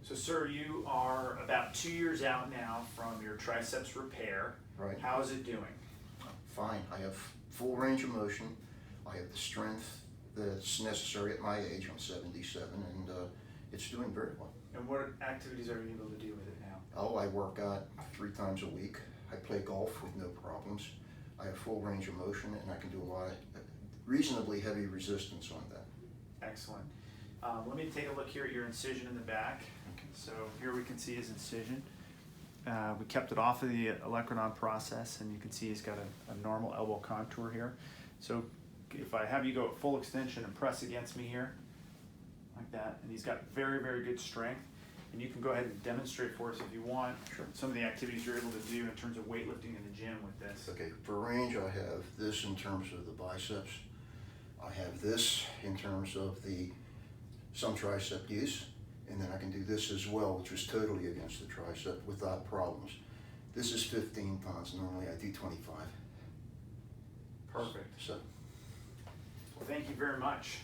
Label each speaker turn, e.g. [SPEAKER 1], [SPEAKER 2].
[SPEAKER 1] So sir, you are about 2 years out now from your triceps repair.
[SPEAKER 2] Right.
[SPEAKER 1] How is it doing?
[SPEAKER 2] Fine. I have full range of motion. I have the strength that's necessary at my age. I'm 77, and it's doing very well.
[SPEAKER 1] And what activities are you able to do with it now?
[SPEAKER 2] Oh, I work out 3 times a week. I play golf with no problems. I have full range of motion, and I can do a lot of reasonably heavy resistance on that.
[SPEAKER 1] Excellent. Let me take a look here at your incision in the back.
[SPEAKER 2] Okay.
[SPEAKER 1] So here we can see his incision. We kept it off of the electrodon process, and you can see he's got a normal elbow contour here. So if I have you go at full extension and press against me here, like that, and he's got very, very good strength. And you can go ahead and demonstrate for us if you want some of the activities you're able to do in terms of weightlifting in the gym with this.
[SPEAKER 2] Okay, for range, I have this in terms of the biceps. I have this in terms of some tricep use, and then I can do this as well, which was totally against the tricep without problems. This is 15 pounds. Normally I do 25.
[SPEAKER 1] Perfect.
[SPEAKER 2] So.
[SPEAKER 1] Well, thank you very much.